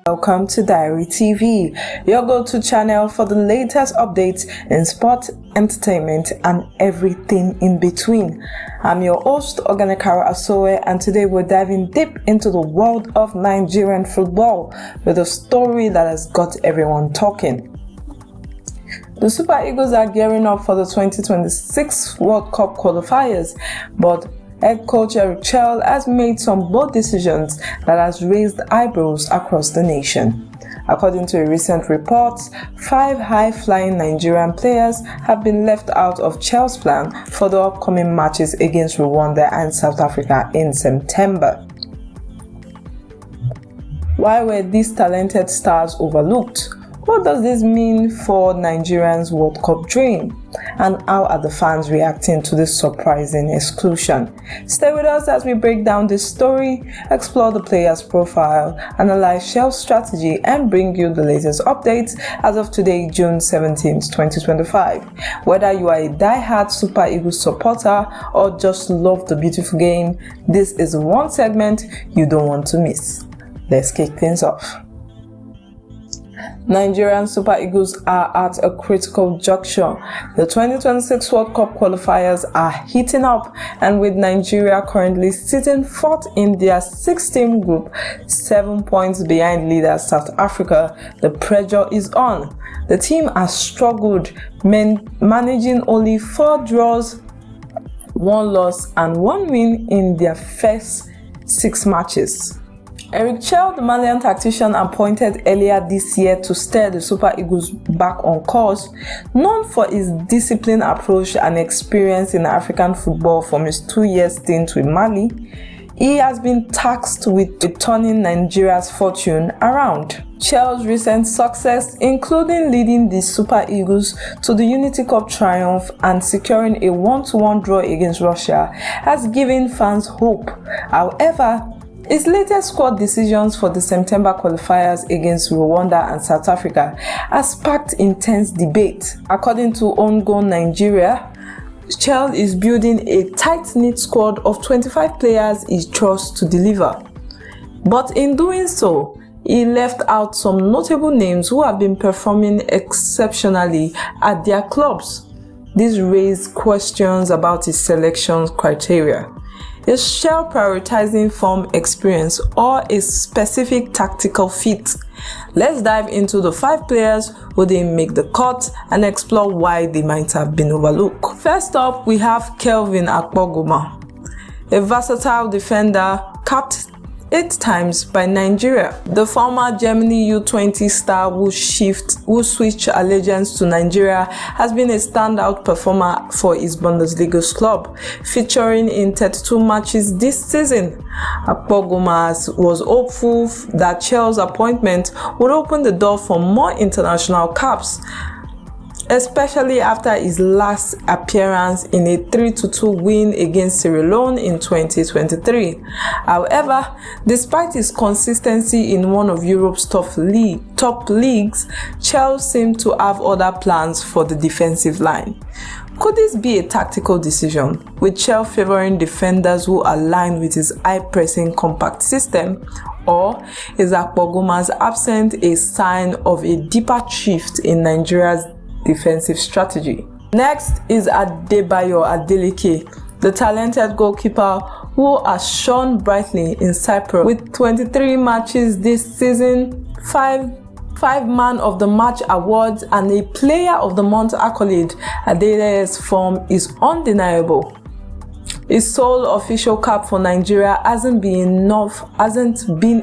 Welcome to Diary TV, your go-to channel for the latest updates in sport, entertainment, and everything in between. I'm your host, Onyeka, and today we're diving deep into the world of Nigerian football with a story that has got everyone talking. The Super Eagles are gearing up for the 2026 World Cup qualifiers, but head coach Eric Chelle has made some bold decisions that has raised eyebrows across the nation. According to a recent report, 5 high-flying Nigerian players have been left out of Chelle's plan for the upcoming matches against Rwanda and South Africa in September. Why were these talented stars overlooked? What does this mean for Nigerians' World Cup dream? And how are the fans reacting to this surprising exclusion? Stay with us as we break down this story, explore the player's profile, analyze Chelle's strategy, and bring you the latest updates as of today, June 17, 2025. Whether you are a die-hard Super Eagles supporter or just love the beautiful game, this is one segment you don't want to miss. Let's kick things off. Nigerian Super Eagles are at a critical juncture. The 2026 World Cup qualifiers are heating up, and with Nigeria currently sitting 4th in their 6-team group, 7 points behind leader South Africa, the pressure is on. The team has struggled, managing only 4 draws, 1 loss, and 1 win in their first 6 matches. Eric Chelle, the Malian tactician appointed earlier this year to steer the Super Eagles back on course, known for his disciplined approach and experience in African football from his 2-year stint with Mali, he has been tasked with turning Nigeria's fortune around. Chelle's recent success, including leading the Super Eagles to the Unity Cup triumph and securing a 1-1 draw against Russia, has given fans hope. However, his latest squad decisions for the September qualifiers against Rwanda and South Africa has sparked intense debate. According to On Goal Nigeria, Chelle is building a tight-knit squad of 25 players he trusts to deliver. But in doing so, he left out some notable names who have been performing exceptionally at their clubs. This raised questions about his selection criteria. Is Chelle prioritizing form, experience, or a specific tactical fit? Let's dive into the 5 players who didn't make the cut and explore why they might have been overlooked. First up, we have Kevin Akpoguma, a versatile defender capped 8 times by Nigeria. The former Germany U20 star who switched allegiance to Nigeria has been a standout performer for his Bundesliga club, featuring in 32 matches this season. Akpoguma was hopeful that Chelle's appointment would open the door for more international caps, especially after his last appearance in a 3-2 win against Sierra Leone in 2023. However, despite his consistency in one of Europe's top leagues, Chelle seemed to have other plans for the defensive line. Could this be a tactical decision, with Chelle favoring defenders who align with his high-pressing compact system? Or is Akpoguma's absence a sign of a deeper shift in Nigeria's defensive strategy? Next is Adebayo Adeleye, the talented goalkeeper who has shone brightly in Cyprus. With 23 matches this season, 5 Man of the Match awards, and a Player of the Month accolade, Adeleye's form is undeniable. His sole official cap for Nigeria hasn't been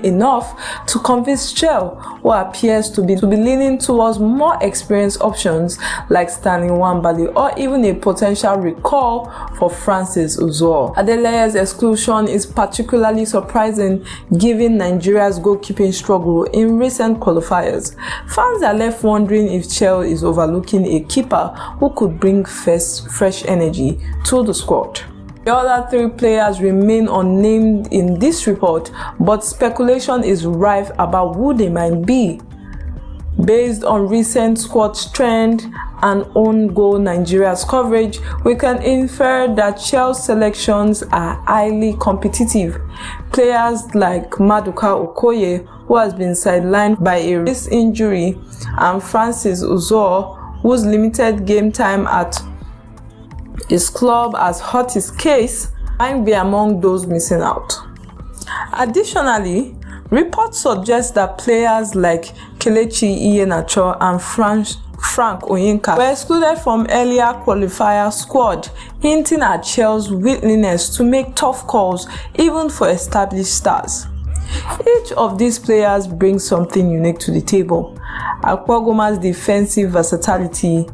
enough to convince Chelle, who appears to be leaning towards more experienced options like Stanley Nwabali or even a potential recall for Francis Uzoho. Adeleye's exclusion is particularly surprising given Nigeria's goalkeeping struggle in recent qualifiers. Fans are left wondering if Chelle is overlooking a keeper who could bring fresh energy to the squad. The other 3 players remain unnamed in this report, but speculation is rife about who they might be. Based on recent squad strength and own goal Nigeria's coverage, we can infer that Chelsea's selections are highly competitive. Players like Maduka Okoye, who has been sidelined by a wrist injury, and Francis Uzoho, whose limited game time at his club has hurt his case, might be among those missing out. Additionally, reports suggest that players like Kelechi, Iheanacho, and Frank Onyeka were excluded from earlier qualifier squad, hinting at Chelsea's willingness to make tough calls even for established stars. Each of these players brings something unique to the table. Akpoguma's defensive versatility,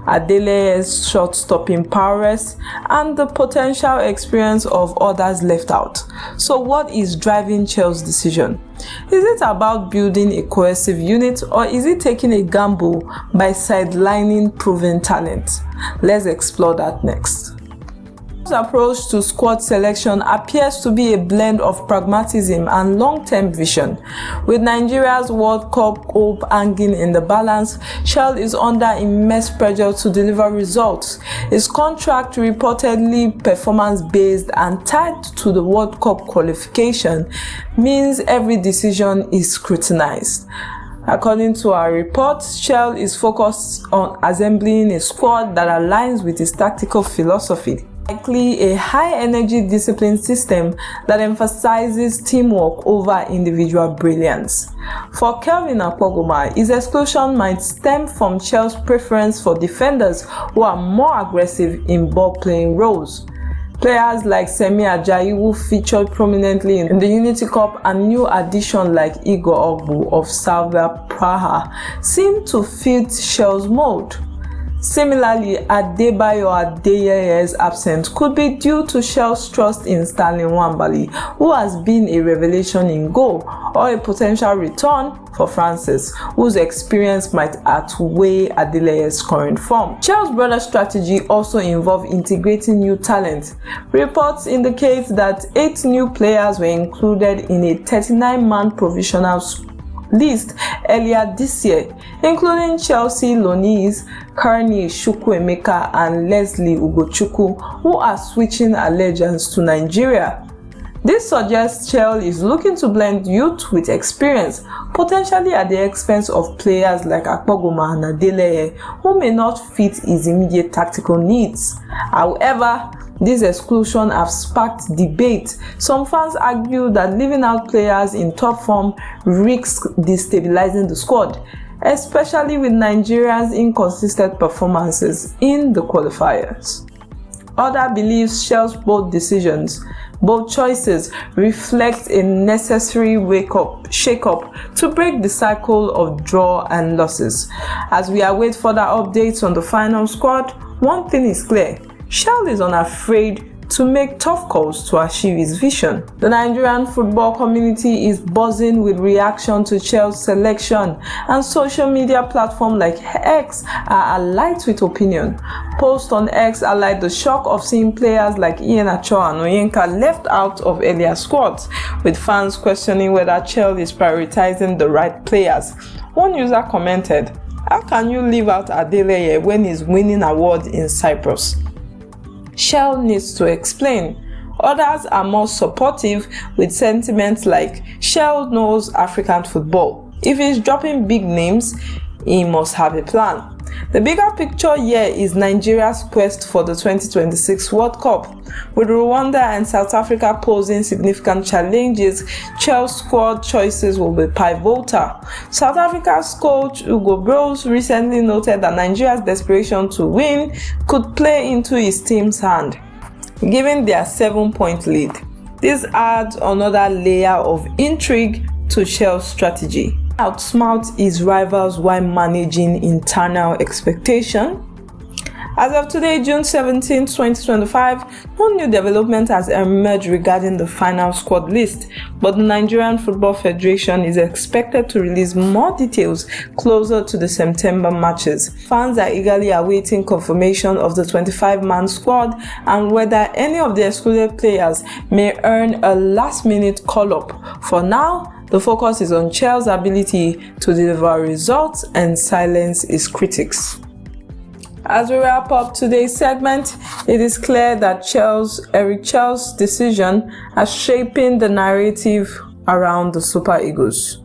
Adeleye's shot-stopping prowess, and the potential experience of others left out. So what is driving Chelsea's decision? Is it about building a cohesive unit, or is it taking a gamble by sidelining proven talent? Let's explore that next. Chelsea's approach to squad selection appears to be a blend of pragmatism and long-term vision. With Nigeria's World Cup hope hanging in the balance, Chelle is under immense pressure to deliver results. His contract, reportedly performance-based and tied to the World Cup qualification, means every decision is scrutinized. According to our report, Chelle is focused on assembling a squad that aligns with his tactical philosophy. Likely a high-energy discipline system that emphasizes teamwork over individual brilliance. For Kevin Akpoguma, his exclusion might stem from Chelsea's preference for defenders who are more aggressive in ball-playing roles. Players like Semi Ajayi, who featured prominently in the Unity Cup, and new additions like Igor Ogbu of Slavia Praha seem to fit Chelsea's mold. Similarly, Adebayo Adeleye's absence could be due to Chelsea's trust in Stanley Nwabali, who has been a revelation in goal, or a potential return for Francis, whose experience might outweigh Adeleye's current form. Chelsea's broader strategy also involves integrating new talent. Reports indicate that 8 new players were included in a 39-man provisional list earlier this year, including Chelsea loanees Karni Chukwuemeka and Leslie Ugochukwu, who are switching allegiance to Nigeria. This suggests Chelle is looking to blend youth with experience, potentially at the expense of players like Akpoguma and Adeleye, who may not fit his immediate tactical needs. However, these exclusions have sparked debate. Some fans argue that leaving out players in top form risks destabilizing the squad, especially with Nigeria's inconsistent performances in the qualifiers. Others believe Chelsea's both choices reflect a necessary shake-up to break the cycle of draw and losses. As we await further updates on the final squad, one thing is clear: Chelle is unafraid to make tough calls to achieve his vision. The Nigerian football community is buzzing with reaction to Chelsea's selection, and social media platforms like X are alight with opinion. Posts on X highlight the shock of seeing players like Iheanacho and Onyeka left out of earlier squads, with fans questioning whether Chelle is prioritizing the right players. One user commented, "How can you leave out Adeleye when he's winning awards in Cyprus?" Chelle needs to explain. Others are more supportive, with sentiments like, "Chelle knows African football. If he's dropping big names, he must have a plan." The bigger picture here is Nigeria's quest for the 2026 World Cup. With Rwanda and South Africa posing significant challenges, Chelsea's squad choices will be pivotal. South Africa's coach Hugo Broos recently noted that Nigeria's desperation to win could play into his team's hand, given their 7-point lead. This adds another layer of intrigue to Chelsea's strategy. Outsmart his rivals while managing internal expectation. As of today, June 17, 2025, no new development has emerged regarding the final squad list, but the Nigerian Football Federation is expected to release more details closer to the September matches. Fans are eagerly awaiting confirmation of the 25-man squad and whether any of the excluded players may earn a last-minute call-up. For now, The focus is on Chelle's ability to deliver results and silence his critics. As we wrap up today's segment, it is clear that Eric Chelle's decision has shaping the narrative around the Super Eagles.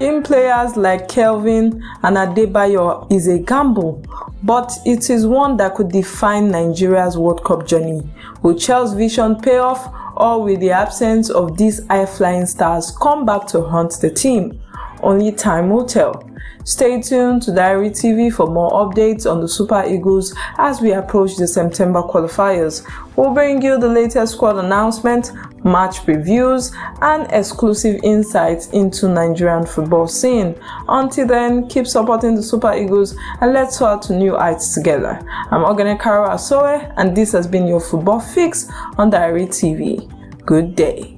In players like Kelvin and Adebayo is a gamble, but it is one that could define Nigeria's World Cup journey. Will Chelle's vision pay off, or will the absence of these high-flying stars come back to haunt the team? Only time will tell. Stay tuned to Diary TV for more updates on the Super Eagles as we approach the September qualifiers. We'll bring you the latest squad announcement, match previews, and exclusive insights into Nigerian football scene. Until then, keep supporting the Super Eagles and let's soar to new heights together. I'm Onyeka, and this has been your Football Fix on Diary TV. Good day.